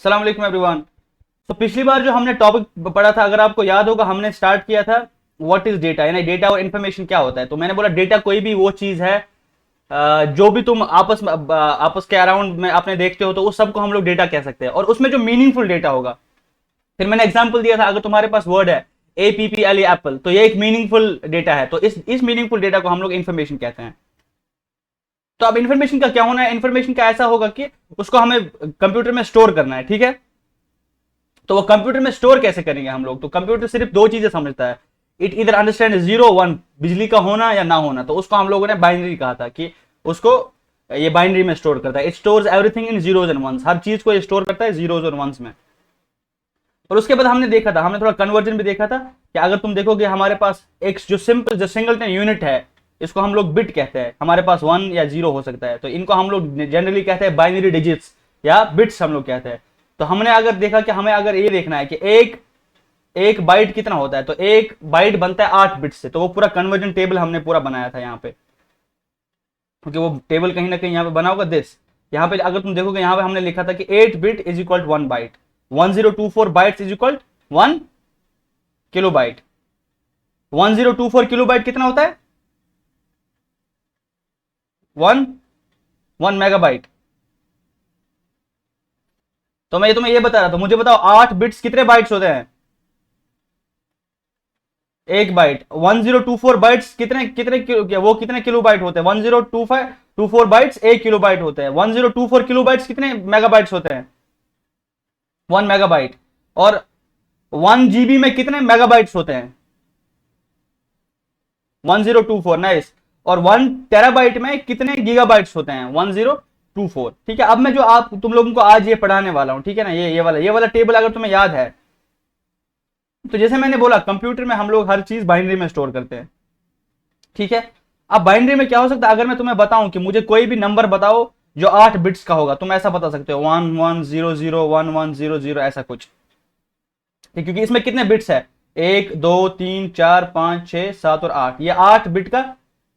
अस्सलाम वालेकुम एवरीवन। तो पिछली बार जो हमने टॉपिक पढ़ा था, अगर आपको याद होगा, हमने स्टार्ट किया था व्हाट इज डेटा, यानी डेटा और इन्फॉर्मेशन क्या होता है। तो मैंने बोला डेटा कोई भी वो चीज है जो भी तुम आपस के अराउंड में आपने देखते हो, तो उस सबको हम लोग डेटा कह सकते हैं, और उसमें जो मीनिंगफुल डेटा होगा। फिर मैंने एग्जांपल दिया था, अगर तुम्हारे पास वर्ड है APPLE एप्पल, तो ये एक मीनिंगफुल डेटा है, तो इस मीनिंगफुल डेटा को हम लोग इन्फॉर्मेशन कहते हैं। तो अब इन्फॉर्मेशन का क्या होना है, इन्फॉर्मेशन का ऐसा होगा कि उसको हमें कंप्यूटर में स्टोर करना है, ठीक है। तो वो कंप्यूटर में स्टोर कैसे करेंगे हम लोग, तो कंप्यूटर सिर्फ दो चीजें समझता है, इट इधर अंडरस्टैंड 0 1, बिजली का होना या ना होना। तो उसको हम लोगों ने बाइनरी कहा था कि उसको ये बाइनरी में स्टोर करता है। It stores everything in zeros and ones, हर चीज को ये स्टोर करता है जीरोज और वंस में। और उसके बाद हमने देखा था, हमने थोड़ा कन्वर्जन भी देखा था कि अगर तुम देखोगे हमारे पास एक जो सिंपल जो सिंगलटन यूनिट है, इसको हम लोग बिट कहते हैं। हमारे पास 1 या 0 हो सकता है, तो इनको हम लोग जनरली कहते हैं बाइनरी डिजिट्स या बिट्स हम लोग कहते हैं। तो हमने अगर देखा कि हमें अगर ये देखना है कि एक बाइट कितना होता है, तो एक बाइट बनता है 8 बिट्स से। तो वो पूरा कन्वर्जन टेबल हमने पूरा बनाया था यहाँ पे, क्योंकि वो टेबल कहीं ना कहीं यहाँ पे बना होगा दिस। यहाँ पे अगर तुम देखोगे, यहाँ पे हमने लिखा था कि 8 bit is equal to 1 byte, 1024 bytes is equal 1 kilo byte. 1024 kilo byte कितना होता है? 1 मेगाबाइट। तो मैं तुम्हें ये बता रहा था, मुझे बताओ 8 बिट्स कितने बाइट्स होते हैं? एक बाइट। 1024 बाइट्स कितने कितने वो कितने किलो बाइट होते हैं? 1024 बाइट्स 1 किलो बाइट होते हैं। 1024 किलो बाइट्स कितने मेगाबाइट्स होते हैं? 1 मेगाबाइट। और 1 GB में कितने मेगाबाइट्स होते हैं? 1024, नाइस। और 1 टेराबाइट में कितने गीगाबाइट्स होते हैं? 1024। ठीक है। अब मैं जो आप तुम लोगों को आज ये पढ़ाने वाला हूं, ठीक है ना, ये वाला टेबल अगर तुम्हें याद है, तो जैसे मैंने बोला कंप्यूटर में हम लोग हर चीज बाइनरी में स्टोर करते हैं, ठीक है। अब बाइनरी में क्या हो सकता है, अगर मैं तुम्हें बताऊं कि मुझे कोई भी नंबर बताओ जो 8 बिट्स का होगा, तुम ऐसा बता सकते हो 11001100, ऐसा कुछ, ठीक, क्योंकि इसमें कितने बिट्स है? 1 2 3 4 5 6 7 और 8, ये 8 बिट का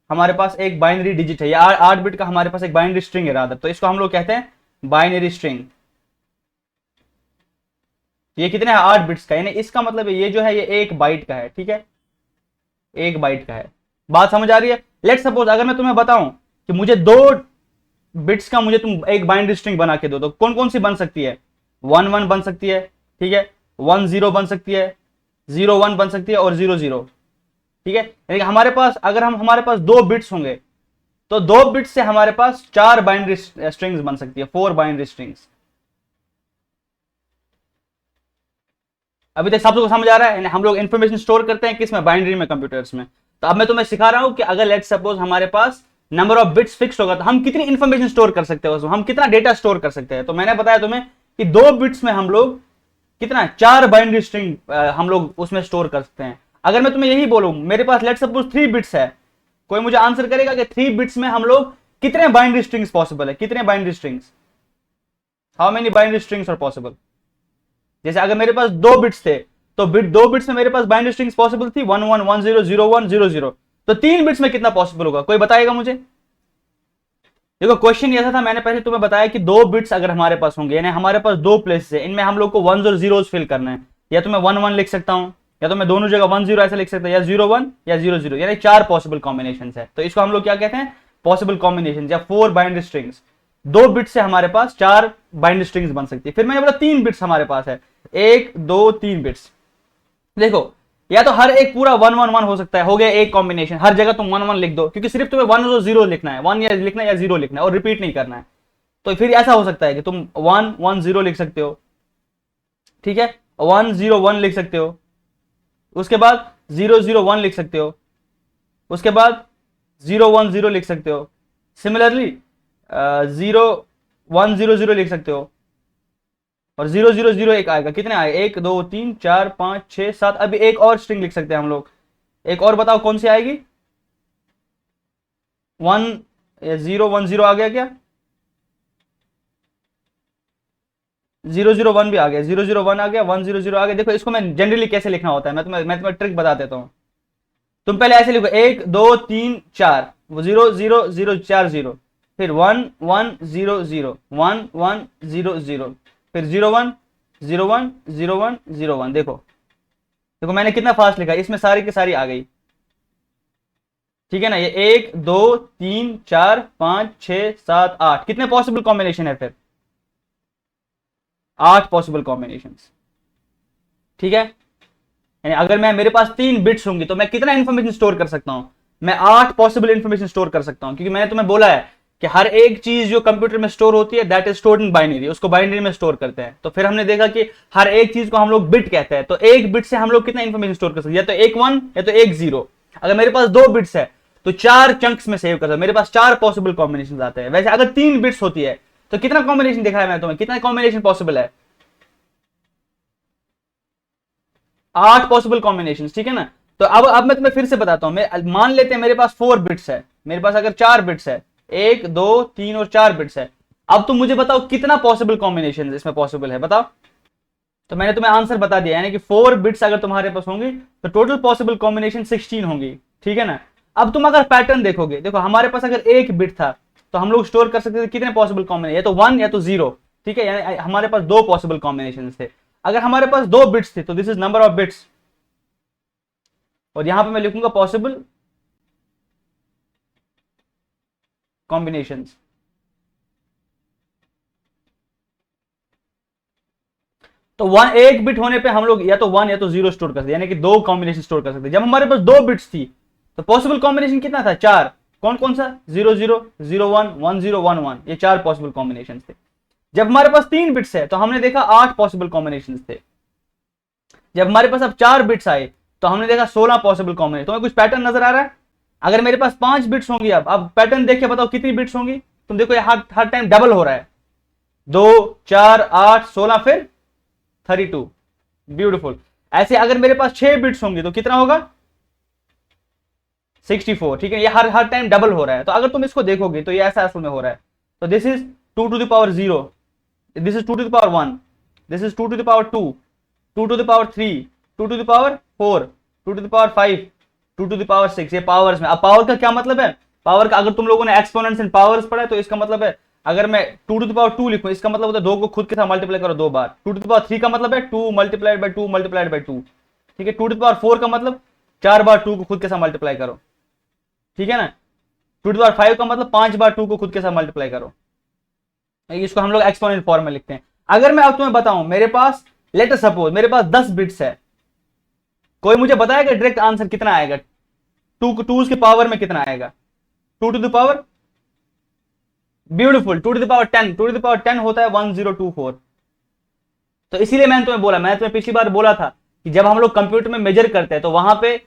हमारे पास एक बाइनरी डिजिट है, ये 8 बिट का हमारे पास एक बाइनरी स्ट्रिंग है रादर। तो इसको हम लोग कहते हैं बाइनरी स्ट्रिंग। ये कितने हैं? 8 बिट्स का, यानी इसका मतलब है ये जो है ये 1 बाइट का है, ठीक है, 1 बाइट का है। बात समझ आ रही है? लेट्स सपोज अगर मैं तुम्हें बताऊं कि मुझे 2 बिट्स का मुझे तुम एक बाइनरी स्ट्रिंग बना के दो, तो कौन कौन सी बन सकती है? 1 1 बन सकती है, ठीक है, 1 0 बन सकती है, 0 1 बन सकती है, और 0 0, ठीक है। यानी हमारे पास अगर हमारे पास 2 बिट्स होंगे, तो 2 बिट्स से हमारे पास 4 बाइनरी स्ट्रिंग्स बन सकती है, 4 बाइनरी स्ट्रिंग्स। अभी तक सबको समझ आ रहा है? हम लोग इंफॉर्मेशन स्टोर करते हैं किस में? बाइनरी में, कंप्यूटर्स में। तो अब मैं तुम्हें सिखा रहा हूं कि अगर लेट्स सपोज हमारे पास नंबर ऑफ बिट्स फिक्स होगा, तो हम कितनी इंफॉर्मेशन स्टोर कर सकते हैं उसमें, हम कितना डेटा स्टोर कर सकते हैं। तो मैंने बताया तुम्हें कि 2 बिट्स में हम लोग कितना 4 बाइनरी स्ट्रिंग हम लोग उसमें स्टोर कर सकते हैं। अगर मैं तुम्हें यही बोलूं मेरे पास लेट्स सपोज 3 बिट्स है, कोई मुझे आंसर करेगा कि 3 बिट्स में हम लोग कितने बाइनरी स्ट्रिंग्स पॉसिबल है? कितने binary strings, how many binary strings are possible? जैसे अगर मेरे पास 2 बिट्स थे, तो 2 बिट्स में मेरे पास बाइनरी स्ट्रिंग्स पॉसिबल थी 1 1 1 0 0 1 0 0। तो 3 बिट्स में कितना पॉसिबल होगा? कोई बताएगा मुझे? देखो क्वेश्चन ऐसा था, मैंने पहले तुम्हें बताया कि 2 बिट्स अगर हमारे पास होंगे, यानी हमारे पास 2 प्लेसेस है, इनमें हम लोग को 1s और 0s फिल करना है। या तो मैं 1 1 लिख सकता हूं, या तो मैं दोनों जगह 1 0 ऐसा लिख सकता हूं, या 0 1 या 0 0, यानी 4 पॉसिबल कॉम्बिनेशन है। तो इसको हम लोग क्या कहते हैं? पॉसिबल कॉम्बिनेशन या 4 बाइनरी स्ट्रिंग्स। 2 बिट्स से हमारे पास 4 बाइनरी स्ट्रिंग्स बन सकती है। फिर मैंने बोला 3 बिट्स हमारे पास है, 1 2 3 बिट्स। देखो या तो हर एक पूरा 1 1 1 हो सकता है, हो गया एक कॉम्बिनेशन, हर जगह तुम 1 1 लिख दो, क्योंकि सिर्फ तुम्हें 1 और 0 लिखना है, 1 या लिखना है या 0 लिखना है, और रिपीट नहीं करना है। तो फिर ऐसा हो सकता है कि तुम 1 1 0 लिख सकते हो, ठीक है, 1 0 1 लिख सकते हो, उसके बाद 0 0 1 लिख सकते हो, उसके बाद 0 1 0 लिख सकते हो, सिमिलरली 0 1 0 0 लिख सकते हो, और 0 0 0 एक आएगा। कितने आए? 1 2 3 4 5 6 7। अभी एक और स्ट्रिंग लिख सकते हैं हम लोग, एक और बताओ कौन सी आएगी? 1 0 1 0 आ गया क्या? 0 0 1 भी आ गया, 0 0 1 आ गया, 1 0 0 आ गया। देखो इसको मैं जनरली कैसे लिखना होता है, मैं तुम्हें ट्रिक बता देता हूं। तुम पहले ऐसे लिखो 1 2 3 4, 0 0 0 4 0, फिर 1 1 0 0 1 1 0 0, फिर 01 01 01 01। देखो देखो मैंने कितना फास्ट लिखा, इसमें सारी की सारी आ गई। ठीक है ना, ये 1 2 3 4 5 6 7 8, कितने पॉसिबल कॉम्बिनेशन है फिर? 8 पॉसिबल कॉम्बिनेशन। ठीक है, यानी अगर मैं मेरे पास 3 बिट्स होंगी तो मैं कितना इंफॉर्मेशन स्टोर कर सकता हूं? मैं 8 पॉसिबल इंफॉर्मेशन स्टोर कर सकता हूं, क्योंकि मैंने तुम्हें बोला है कि हर एक चीज जो कंप्यूटर में स्टोर होती है that is stored in binary, उसको बाइनरी में स्टोर करते हैं। तो फिर हमने देखा कि हर एक चीज को हम लोग बिट कहते हैं, तो एक बिट से हम लोग कितना इंफॉर्मेशन स्टोर कर सकते हैं? या तो एक 1 या तो एक 0। अगर मेरे पास 2 बिट्स है तो 4 चंक्स में सेव कर सकता हूं, मेरे पास 4 पॉसिबल कॉम्बिनेशन आते हैं। वैसे अगर 3 बिट्स होती है तो कितना कॉम्बिनेशन दिखाया मैं तुम्हें, कितना कॉम्बिनेशन पॉसिबल है? 8 पॉसिबल कॉम्बिनेशन। ठीक है ना, तो अब मैं तुम्हें फिर से बताता हूं। मैं मान लेते हैं मेरे पास 4 बिट्स है, मेरे पास अगर 4 बिट्स है, 1 2 3 और 4 बिट्स है। अब तुम मुझे बताओ कितना पॉसिबल कॉम्बिनेशन इसमें पॉसिबल है, बताओ। तो मैंने तुम्हें आंसर बता दिया, यानी कि 4 बिट्स अगर तुम्हारे पास होंगी तो टोटल पॉसिबल कॉम्बिनेशन 16 होंगी। ठीक है ना, अब तुम अगर पैटर्न देखोगे, देखो हमारे पास अगर एक बिट था तो हम लोग स्टोर कर सकते थे कितने पॉसिबल कॉम्बिनेशन, या तो 1 या तो 0। ठीक है, यानी हमारे पास 2 पॉसिबल कॉम्बिनेशन थे। अगर हमारे पास 2 बिट्स थे तो this is number of bits, और यहां पे मैं लिखूंगा पॉसिबल कॉम्बिनेशंस। तो एक बिट होने पे हम लोग या तो 1 या तो 0 स्टोर कर सकते, यानी कि 2 कॉम्बिनेशन स्टोर कर सकते। जब हमारे पास 2 बिट्स थी तो पॉसिबल कॉम्बिनेशन कितना था? 4। कौन कौन सा? 0 0 0 1 1 0 1 1, ये 4 पॉसिबल कॉम्बिनेशन थे। जब हमारे पास 3 बिट्स है तो हमने देखा 8 पॉसिबल कॉम्बिनेशन थे। जब हमारे पास अब 4 बिट्स आए तो हमने देखा 16 पॉसिबल कॉम्बिनेशन। तुम्हें कुछ पैटर्न नजर आ रहा है? अगर मेरे पास 5 बिट्स होंगी, अब पैटर्न देख के बताओ कितनी बिट्स होंगी। तुम देखो ये हर टाइम डबल हो रहा है, 2 4 8 16 फिर 32। ब्यूटीफुल। ऐसे अगर मेरे पास 6 बिट्स होंगी तो कितना होगा? 64। ठीक है, ये हर टाइम डबल हो रहा है। तो अगर तुम इसको देखोगे तो ये ऐसा असल में हो रहा है। तो this is 2 to the power 0, this is 2 to the power 1, this is 2 to the power 2, 2 to the power 3, 2 to the power 4, 2 to the power 5, 2 to the power 6। ये पावर्स में। अब पावर का क्या मतलब है? पावर का अगर तुम लोगों ने एक्सपोनेंट्स एंड पावर्स पढ़ा है तो इसका मतलब है, अगर मैं 2 टू द पावर 2 लिखूं, इसका मतलब होता है 2 को खुद के साथ मल्टीप्लाई करो 2 बार। 2 टू द पावर 3 का मतलब है 2 मल्टीप्लाइड बाय 2 मल्टीप्लाइड बाय 2। ठीक है, 2 टू द पावर 4 का मतलब 4 बार 2 को खुद के साथ मल्टीप्लाई करो। ठीक है ना, 2 टू द पावर 5 का मतलब 5 बार 2 को खुद के साथ मल्टीप्लाई करो। इसको हम लोग एक्सपोनेंट फॉर्म में लिखते हैं। अगर मैं अब तुम्हें बताऊं मेरे पास, लेट अस सपोज मेरे पास 10 बिट्स है, कोई मुझे बताएगा डायरेक्ट आंसर कितना आएगा? 2 के पावर में कितना आएगा? 2 to the power, beautiful, 2 to the power 10, 2 to the power 10 होता है 1024। तो इसीलिए मैंने तुम्हें बोला, मैंने तुम्हें पिछली बार बोला था कि जब हम लोग कंप्यूटर में मेजर करते हैं तो वहां पे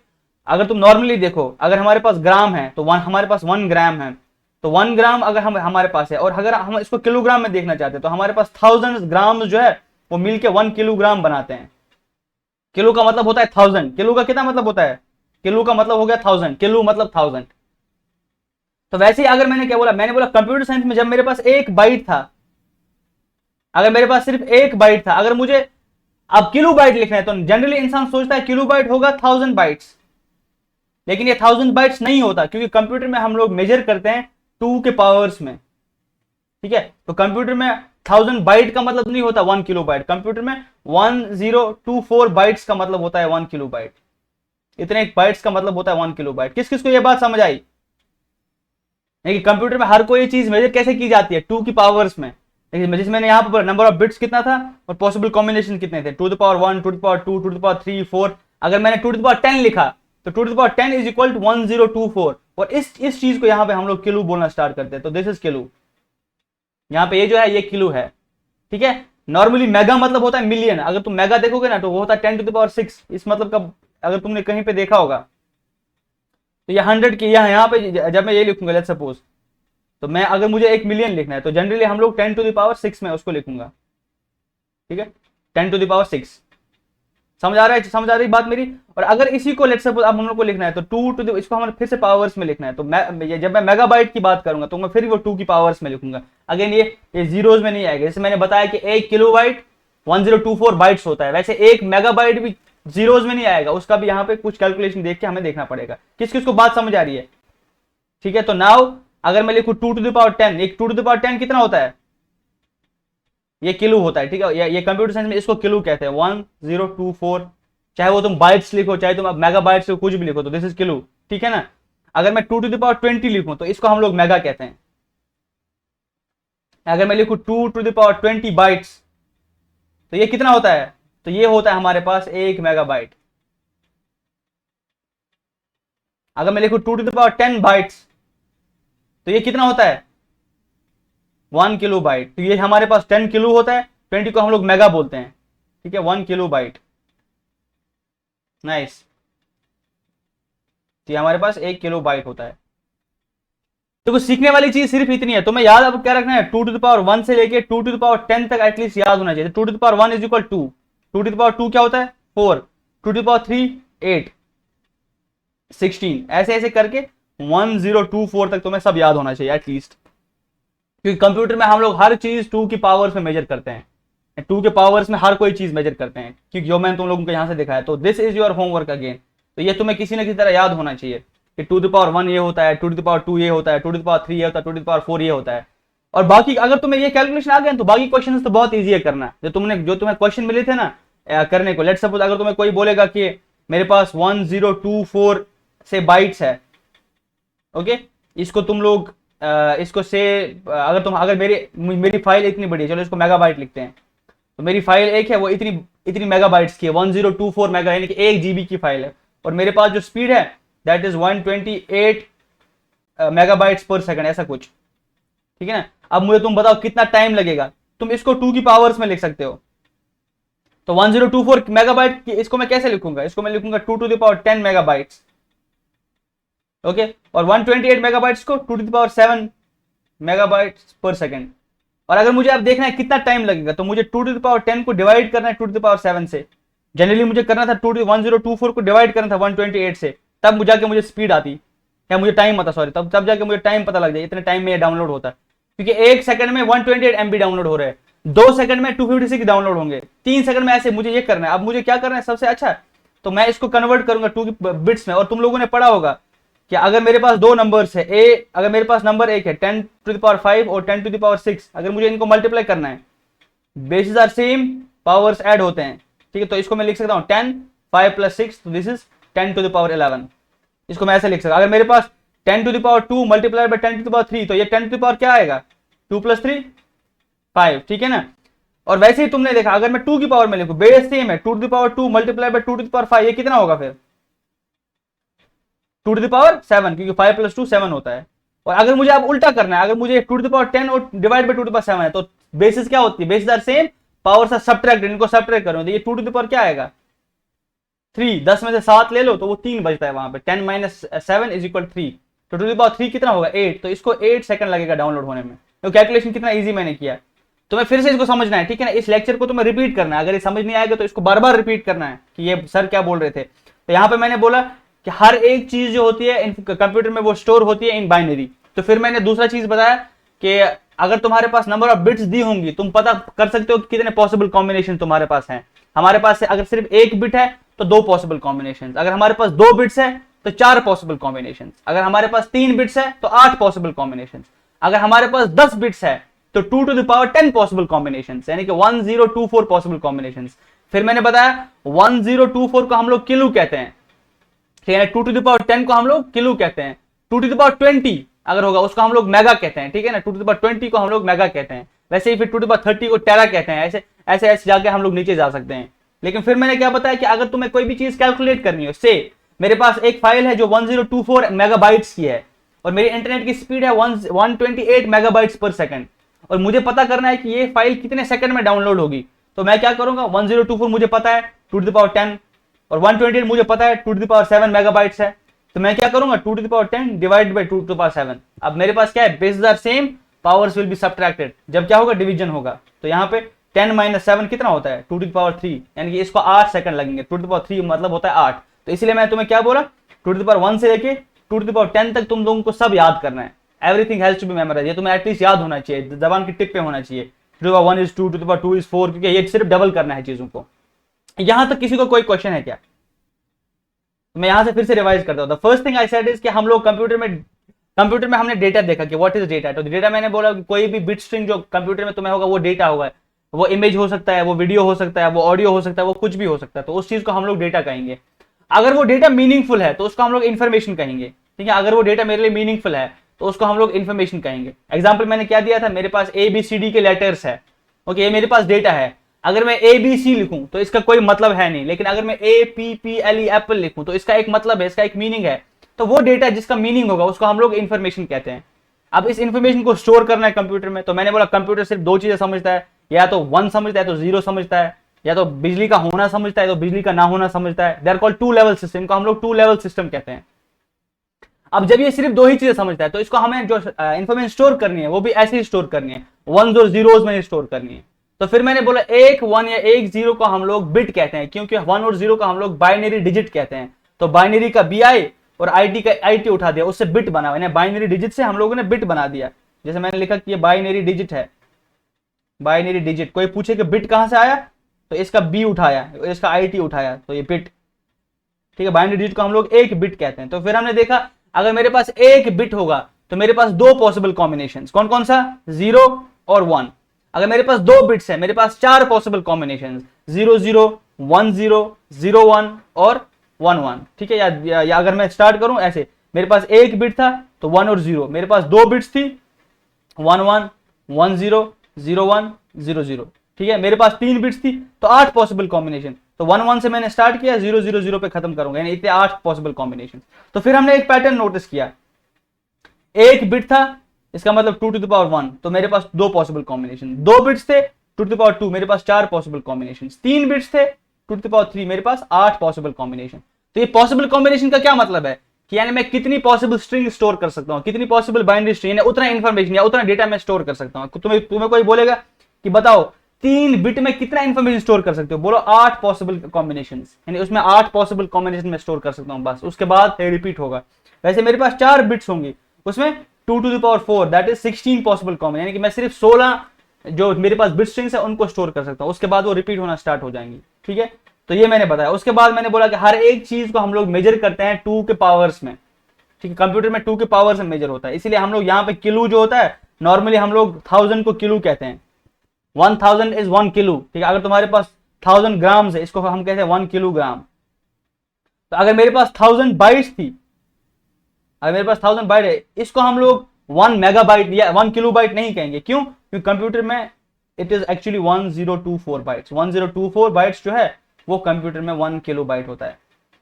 अगर तुम नॉर्मली देखो, अगर हमारे पास ग्राम है तो हमारे पास 1 ग्राम है, तो 1 ग्राम अगर हमारे पास है, और अगर हम इसको किलोग्राम में देखना चाहते हैं तो हमारे पास 1000 ग्राम जो है वो मिलके 1 किलोग्राम बनाते हैं। किलो का मतलब होता है 1000, किलो का कितना मतलब होता है? किलो का मतलब हो गया 1000, किलो मतलब 1000। तो वैसे ही अगर मैंने क्या बोला, मैंने बोला कंप्यूटर साइंस में जब मेरे पास एक बाइट था, अगर मेरे पास सिर्फ एक बाइट था, अगर मुझे अब किलो बाइट लिखना है तो जनरली इंसान सोचता है किलो बाइट होगा 1000 बाइट्स, लेकिन ये 1000 बाइट्स नहीं होता, क्योंकि कंप्यूटर में हम लोग मेजर करते हैं 2 के पावर्स में। ठीक है, तो कंप्यूटर में 1000 बाइट का मतलब नहीं होता 1 किलो बाइट, कंप्यूटर में 1024 बाइट्स का मतलब होता है 1 किलो बाइट। इतने बाइट्स का मतलब होता है 1 किलो बाइट। किस किस को ये बात समझ आई? नहीं, कंप्यूटर में हर कोई चीज मेजर कैसे की जाती है? 2 की पावर्स में। लेकिन जिसमें मैंने यहाँ पर नंबर ऑफ बिट्स कितना था और पॉसिबल कॉम्बिनेशन कितने थे, 2 to the power 1, 2 to the power 2, 2 to the power 3 4। अगर मैंने 2 टू द पावर 10 लिखा तो 2 to the power 10 is equal to 1024, और इस चीज को यहाँ पे हम लोग किलो बोलना स्टार्ट करते हैं। तो दिस इज किलो, यहाँ पे ये जो है ये किलो है। ठीक है, नॉर्मली मेगा मतलब होता है मिलियन, अगर तुम मेगा देखोगे ना तो वो होता है 10 टू द पावर 6, इस मतलब का अगर तुमने कहीं पे देखा होगा। तो ये 100 की यहाँ पे जब मैं ये लिखूंगा लेट्स सपोज, तो मैं अगर मुझे 1 मिलियन लिखना है तो जनरली हम लोग 10 टू द पावर 6 में उसको लिखूंगा। ठीक है, 10 टू द पावर 6। समझ आ रहा है, समझ आ रही बात मेरी? और अगर इसी को लेट्स सपोज अब हम लोग को लिखना है तो 2 टू द, इसको हमें फिर से पावर्स में लिखना है, तो जब मैं मेगाबाइट की बात करूंगा तो मैं फिर वो 2 की पावर्स में लिखूंगा। अगेन ये जीरोज में नहीं आएगा। जैसे मैंने बताया कि 1 किलो बाइट 1024 बाइट्स होता है, वैसे 1 मेगाबाइट भी जीरोज में नहीं आएगा, उसका भी यहाँ पे कुछ कैलकुलेशन देख के हमें देखना पड़ेगा। किस किस को बात समझ आ रही है? ठीक है, तो नाउ अगर मैं लिखूं 2 टू द पावर 10, एक 2 टू द पावर 10 कितना होता है? ये किलो होता है, ठीक है। ये कंप्यूटर साइंस में इसको किलो कहते हैं, 1024, चाहे वो तुम बाइट्स लिखो, चाहे तुम मेगा बाइट्स लिखो, कुछ भी लिखो, तो दिस इज किलो, ठीक है ना। अगर मैं 2 to the power 20 लिखूं तो इसको हम लोग मेगा कहते हैं। अगर मैं लिखूं 2 to the power 20 बाइट्स तो ये कितना होता है, तो ये होता है हमारे पास 1 मेगाबाइट। अगर मैं लिखूं 2 to the power 10 बाइट्स तो ये कितना होता है, 1 किलोबाइट। तो ये हमारे पास 10 किलो होता है, 20 को हम लोग मेगा बोलते हैं, ठीक है, 1 किलोबाइट। नाइस, तो ये हमारे पास 1 किलोबाइट होता है। देखो सीखने वाली चीज सिर्फ इतनी है, तुम्हें याद अब क्या रखना है, 2 to the power 1 से लेके 2 to the power 10 तक एटलीस्ट याद होना चाहिए। 2 to the power 1 is equal 2, 2 to the power 2 क्या होता है 4, 2 to the power 3 8, 16, ऐसे ऐसे करके 1024 तक तुम्हें सब याद होना चाहिए एटलीस्ट, क्योंकि कंप्यूटर में हम लोग हर चीज 2 की पावर्स में मेजर करते हैं, 2 के पावर्स में हर कोई चीज मेजर करते हैं, क्योंकि जो मैंने तुम लोगों को यहां से दिखाया। तो this is your homework again, तो ये तुम्हें किसी न किसी तरह याद होना चाहिए कि 2 to the power 1 ये होता है, 2 to the power 2 ये होता है, 2 to the power 3 ये होता है, 2 to the power 4 ये होता है। और बाकी अगर तुम्हें ये कैलकुलेशन आ गए तो बाकी क्वेश्चन तो बहुत ईजी है करना। जो तुम्हें क्वेश्चन मिले थे ना करने को, लेट्स सपोज अगर तुम्हें कोई बोलेगा कि मेरे पास 1024 से बाइट्स है, ओके, इसको तुम लोग इसको से अगर मेरी फाइल इतनी बड़ी है, चलो इसको मेगाबाइट लिखते हैं, तो मेरी फाइल एक है वो इतनी मेगाबाइट्स की है, 1024 मेगा यानी कि 1 GB की फाइल है, और मेरे पास जो स्पीड है दैट इज 128 मेगाबाइट्स पर सेकंड, ऐसा कुछ, ठीक है ना। अब मुझे तुम बताओ कितना टाइम लगेगा, तुम इसको 2 की पावर्स में लिख सकते हो। तो 1024 मेगाबाइट इसको मैं कैसे लिखूंगा, इसको मैं लिखूंगा 2 to the power 10 megabytes, okay, और 128 मेगाबाइट्स को 2 to the power 7 मेगाबाइट्स पर सेकंड। और अगर मुझे अब देखना है कितना टाइम लगेगा, तो मुझे 2 to the power 10 को डिवाइड करना है 2 to the power 7 से। जनरली मुझे करना था 1024 को डिवाइड करना था 128 से, तब जाके मुझे स्पीड आती, या मुझे टाइम आता, सॉरी, तब जाके मुझे टाइम पता लग जाए इतने टाइम में ये डाउनलोड होता है, क्योंकि 1 सेकंड में 128 MB डाउनलोड हो रहे हैं, 2 सेकंड में 256 डाउनलोड होंगे, 3 सेकंड में ऐसे मुझे ये करना है। अब मुझे क्या करना है सबसे अच्छा, तो मैं इसको कन्वर्ट करूंगा 2 की बिट्स में। और तुम लोगों ने पढ़ा होगा कि अगर मेरे पास 2 नंबर्स है, अगर मेरे पास नंबर एक है 10 to the power 5 और 10 to the power 6, अगर मुझे इनको मल्टीप्लाई करना है, basis are same, powers add होते हैं, ठीक है, तो इसको मैं लिख सकता हूं 10 5 + 6, तो this is 10 to the power 11। इसको मैं ऐसे लिख सकता हूं। अगर मेरे पास 10 to the power 2 multiply by 10 to the power 3, तो ये 10 to the power क्या आएगा, 2 + 3 5, ठीक है ना। और वैसे ही तुमने देखा अगर मैं 2 की पावर में लिखूं, बेस सेम है, 2 to the power 2 multiply by 2 to the power 5, ये कितना होगा फिर 2 to the power 7, क्योंकि 5 + 2 7 होता है। और अगर मुझे अब उल्टा करना है, अगर मुझे 2 to the power 10 और divide by 2 to the power 7 है, तो बेसिस क्या होती है, बेसिस आर सेम, पावर से सब्ट्रैक्ट, इनको सब्ट्रैक्ट करो, तो ये 2 to the power क्या आएगा 3, 10 में से 7 ले लो तो वो 3 बचता है वहां पे, 10 - 7 = 3, तो 2 to the power 3 कितना होगा 8, तो इसको 8 सेकंड लगेगा डाउनलोड होने में। तो कैलकुलेशन कितना इजी मैंने किया। तुम्हें फिर से इसको समझना है, ठीक है ना, इस लेक्चर को तुम्हें रिपीट करना है, अगर ये समझ नहीं आएगा तो इसको बार बार रिपीट करना है कि ये सर क्या बोल रहे थे। तो यहाँ पे मैंने बोला कि हर एक चीज जो होती है कंप्यूटर में वो स्टोर होती है इन बाइनरी। तो फिर मैंने दूसरा चीज बताया कि अगर तुम्हारे पास नंबर ऑफ बिट्स दी होंगी, तुम पता कर सकते हो कि कितने पॉसिबल कॉम्बिनेशन तुम्हारे पास हैं। हमारे पास से अगर सिर्फ 1 बिट है तो 2 पॉसिबल कॉम्बिनेशन, अगर हमारे पास 2 बिट्स है तो 4 पॉसिबल कॉम्बिनेशन, अगर हमारे पास 3 बिट्स है तो 8 पॉसिबल कॉम्बिनेशन, अगर हमारे पास 10 बिट्स है तो 2 to the power 10 possible combination, यानी कि 1024 पॉसिबल कॉम्बिनेशन। फिर मैंने बताया 1024 को हम लोग किलो कहते हैं, ठीक है, 2 to the power 10 को हम लोग किलो कहते हैं, 2 to the power 20 अगर होगा उसको हम लोग मेगा कहते हैं, ठीक है ना, 2 to the power 20 को हम लोग मेगा कहते हैं। वैसे ही फिर 2 to the power 30 को टेरा कहते हैं, ऐसे ऐसे ऐसे जाके हम लोग नीचे जा सकते हैं। लेकिन फिर मैंने क्या बताया कि अगर तुम्हें कोई भी चीज कैलकुलेट करनी हो, से मेरे पास एक फाइल है जो 1024 मेगाबाइट्स की है और मेरी इंटरनेट की स्पीड है 128 मेगाबाइट्स पर सेकंड, और मुझे पता करना है कि ये फाइल कितने सेकंड में डाउनलोड होगी, तो मैं क्या करूंगा, 1024 मुझे पता है 2 to the power 10 और 128 मुझे पता है 2 to the power 7 मेगाबाइट्स है, तो मैं क्या करूंगा 2 to the power 10 divide by 2 to the power 7। अब मेरे पास क्या है, basis are same, powers will be subtracted, जब क्या होगा डिवीजन होगा, तो यहाँ पे 10 - 7 कितना होता है 2 to the power 3, यानी कि इसको 8 सेकंड लगेंगे, 2 to the power 3 मतलब होता है 8। तो इसलिए मैं तुम्हें क्या बोला, 2 to the power 1 से लेके 2 to the power 10 तक तुम लोगों को सब याद करना है, everything has to be memorise, ये तुम्हें एटलीस्ट याद होना चाहिए, जबान की टिप पे होना चाहिए। 2 to the power 1 is 2, 2 to the power 2 is 4, क्योंकि ये सिर्फ डबल करना है चीजों को। यहां तक किसी को कोई क्वेश्चन है क्या, मैं यहां से फिर से रिवाइज करता हूं। The first thing I said is कि हम लोग कंप्यूटर में हमने डेटा देखा कि व्हाट इज डेटा, तो डेटा मैंने बोला कि कोई भी बिट स्ट्रिंग जो कंप्यूटर में तुम्हें होगा वो डेटा होगा। वो इमेज हो सकता है, वो वीडियो हो सकता है, वो ऑडियो हो सकता है, वो कुछ भी हो सकता है, तो उस चीज को हम लोग डेटा कहेंगे। अगर वो डेटा मीनिंगफुल है तो उसको हम लोग इन्फॉर्मेशन कहेंगे, ठीक है। अगर वो डेटा मेरे लिए मीनिंगफुल है तो उसको हम लोग इन्फॉर्मेशन कहेंगे। एग्जाम्पल मैंने क्या दिया था, मेरे पास ABCD के लेटर्स है, ओके, ये मेरे पास डेटा है। अगर मैं ABC लिखूं तो इसका कोई मतलब है नहीं, लेकिन अगर मैं APPLE एप्पल लिखूं तो इसका एक मतलब है, इसका एक मीनिंग है। तो वो डेटा जिसका मीनिंग होगा उसको हम लोग इन्फॉर्मेशन कहते हैं। अब इस इन्फॉर्मेशन को स्टोर करना है कंप्यूटर में, तो मैंने बोला कंप्यूटर सिर्फ दो चीजें समझता है, या तो 1 समझता है तो 0 समझता है, या तो बिजली का होना समझता है तो बिजली का ना होना समझता है। They are called 2 level system, को हम लोग 2 लेवल सिस्टम कहते हैं। अब जब ये सिर्फ दो ही चीजें समझता है तो इसको हमें जो इन्फॉर्मेशन स्टोर करनी है वो भी ऐसे ही स्टोर करनी है, 1s और 0s में स्टोर करनी है। तो फिर मैंने बोला एक 1 या एक 0 को हम लोग बिट कहते हैं, क्योंकि 1 और 0 को हम लोग बाइनरी डिजिट कहते हैं। तो बाइनरी का BI और IT का IT उठा दिया, उससे बिट बना हुआ, बाइनरी डिजिट से हम लोगों ने बिट बना दिया। जैसे मैंने लिखा कि ये बाइनरी डिजिट है, बाइनरी डिजिट। कोई पूछे कि बिट कहां से आया, तो इसका B उठाया, इसका IT उठाया, तो ये बिट, ठीक है। बाइनरी डिजिट को हम लोग एक बिट कहते हैं। तो फिर हमने देखा अगर मेरे पास एक बिट होगा तो मेरे पास दो पॉसिबल कॉम्बिनेशंस, कौन कौन सा, 0 और 1। अगर मेरे पास दो बिट्स है, मेरे पास चार पॉसिबल कॉम्बिनेशंस, 0 0 1 0 0 1 और 1 1, ठीक है। या अगर मैं स्टार्ट करूं ऐसे, मेरे पास एक बिट था तो 1 और 0, मेरे पास दो बिट्स थी 1 1 1 0 0 1 0 0, ठीक है। मेरे पास तीन बिट्स थी तो 8 पॉसिबल कॉम्बिनेशन। तो 1 1 से मैंने स्टार्ट किया, 0 0 0 पे खत्म करूंगा, यानी इतने 8 पॉसिबल कॉम्बिनेशन। तो फिर हमने एक पैटर्न नोटिस किया, एक बिट था, इसका मतलब 2 to the power 1, तो मेरे पास दो पॉसिबल कॉम्बिनेशन। दो बिट्स थे 2 to the power 2, मेरे पास चार पॉसिबल कॉम्बिनेशन। तीन बिट्स थे 2 to the power 3, मेरे पास 8 पॉसिबल कॉम्बिनेशन। तो ये पॉसिबल कॉम्बिनेशन का क्या मतलब है कि यानी मैं कितनी पॉसिबल स्ट्रिंग स्टोर कर सकता हूं, कितनी पॉसिबल बाइनरी स्ट्रिंग, उतना इंफॉर्मेशन या उतना डेटा मैं स्टोर कर सकता हूं। तुम्हें कोई बोलेगा कि बताओ 3 बिट में कितना इंफॉर्मेशन स्टोर कर सकते हो, बोलो 8 पॉसिबल कॉम्बिनेशंस, यानी उसमें 8 पॉसिबल कॉम्बिनेशन में स्टोर कर सकता हूं बस, उसके बाद रिपीट होगा। वैसे मेरे पास 4 बिट्स होंगी, उसमें 2 to the power 4 that is 16 possible combination, यानी कि मैं सिर्फ 16 जो मेरे पास बिट स्ट्रिंग्स है उनको स्टोर कर सकता हूं, उसके बाद वो रिपीट होना स्टार्ट हो जाएंगी, ठीक है। तो ये मैंने बताया। उसके बाद मैंने बोला कि हर एक चीज को हम लोग मेजर करते हैं 2 के पावर्स में, ठीक है। कंप्यूटर में 2 के पावर्स में मेजर होता है, इसीलिए हम लोग यहाँ पे किलो जो होता है, नॉर्मली हम लोग 1000 को किलो कहते हैं, 1000 इज 1 किलो, ठीक है। अगर तुम्हारे पास 1000 ग्राम्स है, इसको हम कहते हैं 1 किलोग्राम। तो अगर मेरे पास 1000 बाइट्स थी, अगर मेरे पास 1000 बाइट है, इसको हम लोग 1 मेगाबाइट या 1 किलोबाइट नहीं कहेंगे, क्यों, क्योंकि कंप्यूटर में it is actually 1024 bytes. 1024 bytes जो है वो कंप्यूटर में 1 किलोबाइट होता है,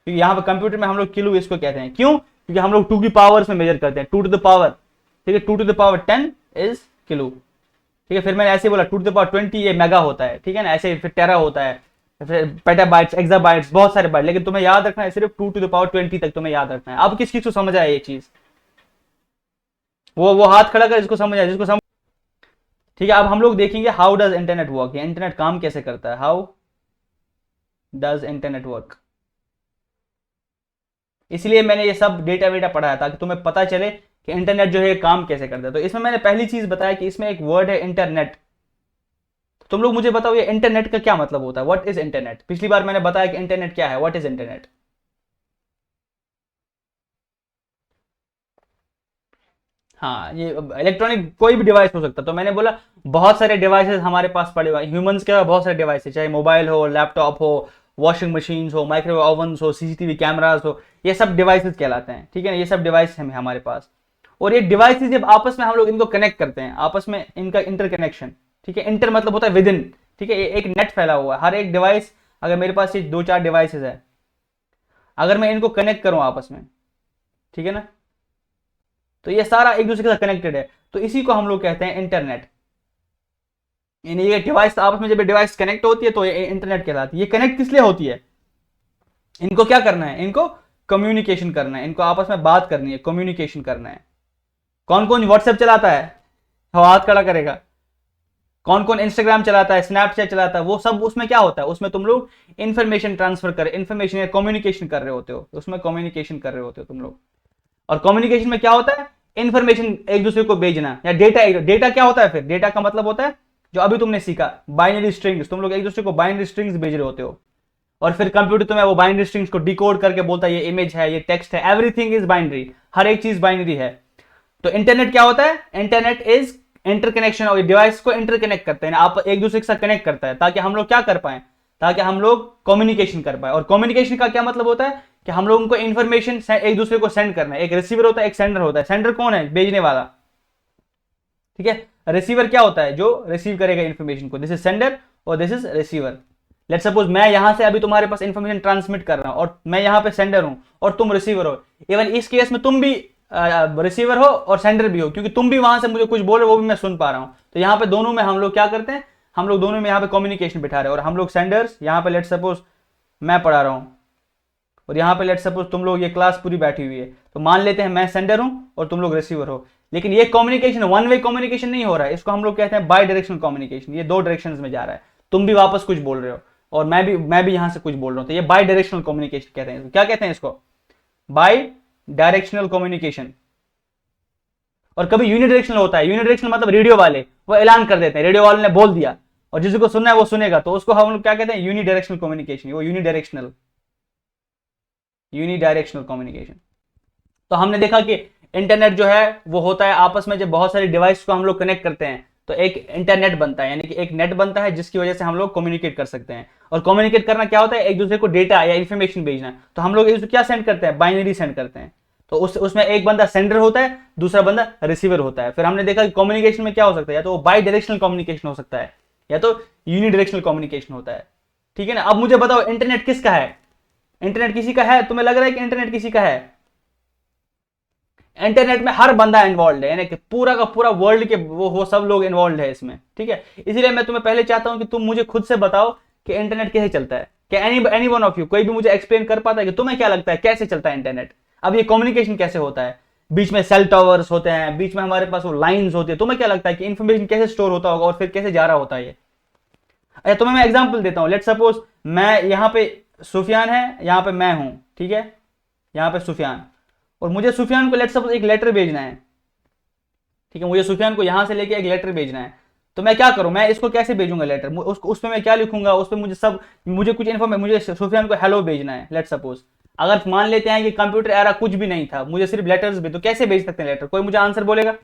क्योंकि यहाँ पे कंप्यूटर में हम लोग किलो इसको कहते हैं, क्यों, क्योंकि हम लोग 2 की पावर्स में मेजर करते हैं, 2 to the पावर, ठीक है। 2 to the power 10 is kilo, ठीक है। फिर मैंने ऐसे बोला 2 to the पावर 20 ये मेगा होता है, ठीक है ना। ऐसे फिर टेरा होता है, फिर पेटाबाइट्स, एक्साबाइट्स, बहुत सारे बाइट, लेकिन तुम्हें याद रखना है सिर्फ 2 to the पावर 20 तक तुम्हें याद रखना है। अब किस किस को समझ आया ये चीज, वो हाथ खड़ा कर जिसको समझ आया, जिसको समझ, ठीक है। अब हम लोग देखेंगे how does internet work, internet काम कैसे करता है, हाउ डज इंटरनेट वर्क। इसलिए मैंने ये सब डेटा वेटा पढ़ाया ताकि तुम्हें पता चले कि इंटरनेट जो है काम कैसे करता है। तो इसमें मैंने पहली चीज बताया कि इसमें एक वर्ड है इंटरनेट। तुम लोग मुझे बताओ ये इंटरनेट का क्या मतलब होता है, व्हाट इज इंटरनेट। पिछली बार मैंने बताया कि इंटरनेट क्या है, व्हाट इज इंटरनेट। हाँ, ये इलेक्ट्रॉनिक कोई भी डिवाइस हो सकता है। तो मैंने बोला बहुत सारे डिवाइसेस हमारे पास पड़े हुए, ह्यूमंस के बहुत सारे डिवाइसेस, चाहे मोबाइल हो, लैपटॉप हो, वॉशिंग मशीन हो, माइक्रोवेव ओवन्स हो, CCTV कैमरास हो, ये सब डिवाइसेस कहलाते हैं, ठीक है ना। ये सब डिवाइस हैं हमारे पास। और ये डिवाइसेस जब आपस में हम लोग इनको कनेक्ट करते हैं, आपस में इनका इंटरकनेक्शन, ठीक है। इंटर मतलब होता है विद इन, ठीक है। ये एक नेट फैला हुआ है, हर एक डिवाइस, अगर मेरे पास ये 2-4 डिवाइसेस है, अगर मैं इनको कनेक्ट करूं आपस में, ठीक है ना, तो ये सारा एक दूसरे के साथ कनेक्टेड है, तो इसी को हम लोग कहते हैं इंटरनेट। यानी ये डिवाइस आपस में जब डिवाइस कनेक्ट होती है तो ये इंटरनेट कहलाती है। ये कनेक्ट किस लिए होती है, इनको क्या करना है, इनको कम्युनिकेशन करना है, इनको आपस में बात करनी है, कम्युनिकेशन करना है। कौन कौन व्हाट्सएप चलाता है, हाथ खड़ा करेगा। कौन कौन इंस्टाग्राम चलाता है, स्नैपचैट चलाता है, वो सब उसमें क्या होता है, उसमें तुम लोग इंफॉर्मेशन ट्रांसफर कर, इंफॉर्मेशन या कम्युनिकेशन कर रहे होते हो, उसमें कम्युनिकेशन कर रहे होते हो तुम लोग। और कम्युनिकेशन में क्या होता है, इंफॉर्मेशन एक दूसरे को भेजना, या डेटा। डेटा क्या होता है, फिर डेटा का मतलब होता है जो अभी तुमने सीखा, बाइनरी स्ट्रिंग्स। तुम लोग एक दूसरे को बाइनरी स्ट्रिंग्स भेज रहे होते हो, और फिर कंप्यूटर तुम्हें वो बाइनरी स्ट्रिंग्स को डिकोड करके बोलता है ये इमेज है, ये टेक्स्ट है, एवरीथिंग इज बाइनरी, हर एक चीज बाइनरी है। तो इंटरनेट क्या होता है, इंटरनेट इज इंटरकनेक्शन और डिवाइस को इंटरकनेक्ट करते हैं, आप एक दूसरे के साथ कनेक्ट करता है, ताकि हम लोग क्या कर पाए, ताकि हम लोग कम्युनिकेशन कर पाए। और कम्युनिकेशन का क्या मतलब होता है कि हम लोगों को इंफॉर्मेशन एक दूसरे को सेंड करना है। एक रिसीवर होता है, एक सेंडर होता है। सेंडर कौन है? भेजने वाला, ठीक है। रिसीवर क्या होता है? जो रिसीव करेगा इंफॉर्मेशन को। दिस इज सेंडर और this is receiver. Let's suppose मैं यहां से अभी तुम्हारे पास इंफॉर्मेशन ट्रांसमिट कर रहा हूं और मैं यहां पे सेंडर हूं और तुम रिसीवर हो। इवन इस केस में तुम भी रिसीवर हो और सेंडर भी हो, क्योंकि तुम भी वहां से मुझे कुछ बोल रहे हो, वो भी मैं सुन पा रहा हूं। तो यहाँ पे दोनों में हम लोग क्या करते हैं, हम लोग दोनों में यहाँ पे कम्युनिकेशन बिठा रहे हैं। और हम लोग सेंडर्स, यहाँ पे लेट्स सपोज मैं पढ़ा रहा हूं और यहाँ पे लेट्स सपोज तुम लोग, ये क्लास पूरी बैठी हुई है, तो मान लेते हैं मैं सेंडर हूं और तुम लोग रिसीवर हो। लेकिन ये कम्युनिकेशन वन वे कम्युनिकेशन नहीं हो रहा है, इसको हम लोग कहते हैं बाई डायरेक्शनल कम्युनिकेशन। ये दो डायरेक्शंस में जा रहा है, तुम भी वापस कुछ बोल रहे हो और मैं भी यहां से कुछ बोल रहा हूं, तो ये बाई डायरेक्शनल कम्युनिकेशन कहते हैं। क्या कहते हैं इसको? By directional communication. और कभी यूनिडायरेक्शनल होता है। यूनिडायरेक्शनल मतलब रेडियो वाले वो ऐलान कर देते हैं, रेडियो वाले ने बोल दिया और जिसको सुनना है वो सुनेगा, तो उसको हम लोग क्या कहते हैं? Unidirectional communication. वो यूनिडायरेक्शनल कम्युनिकेशन। तो हमने देखा कि इंटरनेट जो है वो होता है आपस में, जब बहुत सारे डिवाइस को हम लोग कनेक्ट करते हैं तो एक इंटरनेट बनता है, यानी कि एक नेट बनता है जिसकी वजह से हम लोग कम्युनिकेट कर सकते हैं। और कम्युनिकेट करना क्या होता है? एक दूसरे को डेटा या इन्फॉर्मेशन भेजना। तो हम लोग एक दूसरे क्या सेंड करते हैं? बाइनरी सेंड करते हैं। तो उसमें एक बंदा सेंडर होता है, दूसरा बंदा रिसीवर होता है। फिर हमने देखा कि कम्युनिकेशन में क्या हो सकता है, या तो बाई डायरेक्शनल कम्युनिकेशन हो सकता है या तो यूनिडायरेक्शनल कम्युनिकेशन होता है, ठीक है ना। अब मुझे बताओ इंटरनेट किसका है? इंटरनेट किसी का है? तुम्हें लग रहा है कि इंटरनेट किसी का है? इंटरनेट में हर बंदा इन्वॉल्व है, यानी कि पूरा का पूरा वर्ल्ड के वो सब लोग इन्वॉल्व है इसमें, ठीक है। इसीलिए मैं तुम्हें पहले चाहता हूं कि तुम मुझे खुद से बताओ कि इंटरनेट कैसे चलता है। क्या एनी वन ऑफ यू, कोई भी मुझे एक्सप्लेन कर पाता है कि तुम्हें क्या लगता है कैसे चलता है इंटरनेट? अब ये कम्युनिकेशन कैसे होता है? बीच में सेल टावर्स होते हैं, बीच में हमारे पास वो लाइंस होती है। तुम्हें क्या लगता है कि इंफॉर्मेशन कैसे स्टोर होता होगा और फिर कैसे जा रहा होता है ये? अच्छा, तुम्हें मैं एग्जांपल देता हूं। लेट्स सपोज मैं यहां पे सुफियान है, यहां पे मैं हूं, ठीक है, यहां पे सुफियान, और मुझे सुफियान को लेट्स सपोज एक लेटर भेजना है, ठीक है। मुझे सुफियान को यहां से लेके एक लेटर भेजना है, तो मैं क्या करूं? मैं इसको कैसे भेजूंगा लेटर? उसमें मैं क्या लिखूंगा? उसमें मुझे कुछ इन्फॉर्मेशन, मुझे सुफियान को हेलो भेजना है लेट्स सपोज। अगर मान लेते हैं कि कंप्यूटर एरा कुछ भी नहीं था, मुझे सिर्फ लेटर्स भी, तो कैसे भेज सकते हैं लेटर? कोई मुझे आंसर बोलेगा?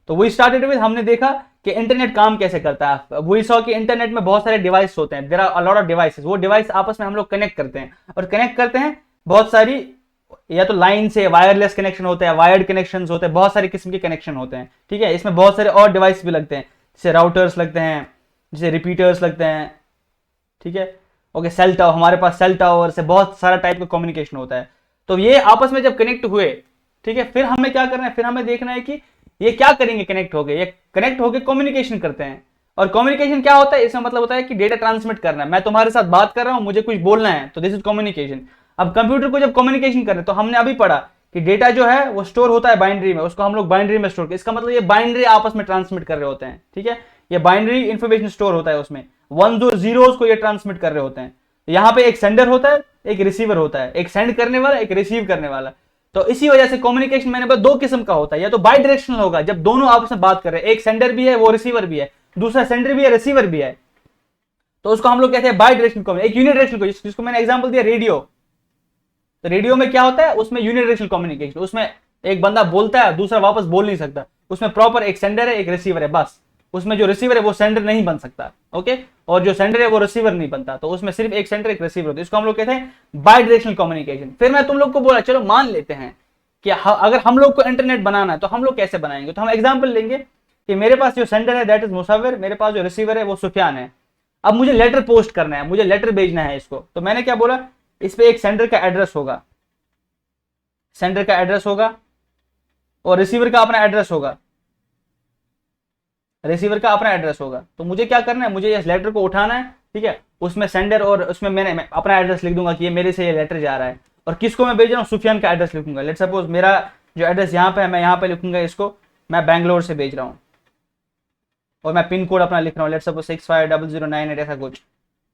तो वही स्टार्टेड विद, हमने देखा कि इंटरनेट काम कैसे करता है। वही सॉ कि इंटरनेट में बहुत सारे डिवाइस होते हैं, there are a lot of devices. वो डिवाइस आपस में हम लोग कनेक्ट करते हैं, और कनेक्ट करते हैं बहुत सारी, या तो लाइन से वायरलेस कनेक्शन होते हैं, वायर्ड कनेक्शन होते हैं, बहुत सारे किस्म के कनेक्शन होते हैं, ठीक है। इसमें बहुत सारे और डिवाइस भी लगते हैं, जैसे राउटर्स लगते हैं, जैसे रिपीटर्स लगते हैं, ठीक है। ओके, सेल टावर, हमारे पास सेल टावर से बहुत सारा टाइप का कम्युनिकेशन होता है। तो ये आपस में जब कनेक्ट हुए, ठीक है, फिर हमें क्या करना है? फिर हमें देखना है कि ये क्या करेंगे कनेक्ट होके? ये कनेक्ट होके कम्युनिकेशन करते हैं। और कम्युनिकेशन क्या होता है? इसका मतलब होता है कि डेटा ट्रांसमिट करना है। मैं तुम्हारे साथ बात कर रहा हूं, मुझे कुछ बोलना है, तो दिस इज कम्युनिकेशन। अब कंप्यूटर को जब कम्युनिकेशन करना है, तो हमने अभी पढ़ा कि डेटा जो है वो स्टोर होता है बाइनरी में, उसको हम लोग बाइनरी में स्टोर, इसका मतलब ये बाइनरी आपस में ट्रांसमिट कर रहे होते हैं, ठीक है। ये बाइनरी इंफॉर्मेशन स्टोर होता है, उसमें वन और जीरोस को ये ट्रांसमिट कर रहे होते हैं। यहाँ पे एक सेंडर होता है, एक रिसीवर होता है, एक सेंड करने वाला, एक रिसीव करने वाला। तो इसी वजह से कम्युनिकेशन मैंने बोला दो किस्म का होता है, या तो बाई डायरेक्शनल होगा, जब दोनों आपस में बात कर रहे हैं, एक सेंडर भी है वो रिसीवर भी है, दूसरा सेंडर भी है रिसीवर भी है, तो उसको हम लोग कहते हैं बाई डायरेक्शनल कम्युनिकेशन। एक यूनिडायरेक्शनल को, जिसको मैंने एग्जांपल दिया रेडियो, तो रेडियो में क्या होता है? उसमें यूनिडायरेक्शनल कम्युनिकेशन, उसमें एक बंदा बोलता है, दूसरा वापस बोल नहीं सकता, उसमें प्रॉपर एक सेंडर है, एक रिसीवर है, बस। उसमें जो रिसीवर है वो सेंडर नहीं बन सकता, ओके, और जो सेंडर है वो रिसीवर नहीं बनता, तो उसमें सिर्फ एक सेंडर एक रिसीवर होता है। इसको हम लोग कहते हैं बाई डायरेक्शनल कम्युनिकेशन। फिर मैं तुम लोग को बोला, चलो मान लेते हैं कि अगर हम लोग को इंटरनेट बनाना है तो हम लोग कैसे बनाएंगे? तो हम एग्जाम्पल लेंगे कि मेरे पास जो सेंडर है दैट इज मुसव्विर, मेरे पास जो रिसीवर है वो सुफियान है। अब मुझे लेटर पोस्ट करना है, मुझे लेटर भेजना है इसको, तो मैंने क्या बोला? इस पे एक सेंडर का एड्रेस होगा, सेंडर का एड्रेस होगा, और रिसीवर का अपना एड्रेस होगा, रिसीवर का अपना एड्रेस होगा। तो मुझे क्या करना है? मुझे इस लेटर को उठाना है, ठीक है, उसमें सेंडर और उसमें मैं अपना एड्रेस लिख दूंगा कि ये मेरे से ये लेटर जा रहा है, और किसको मैं भेज रहा हूँ? सुफियान का एड्रेस लिखूंगा। लेट्स सपोज मेरा जो एड्रेस यहाँ पे है, मैं यहाँ पे लिखूंगा इसको, मैं बैंगलोर से भेज रहा हूँ, और मैं पिन कोड अपना लिख रहा हूँ, लेट्स सपोज 650098 ऐसा कुछ।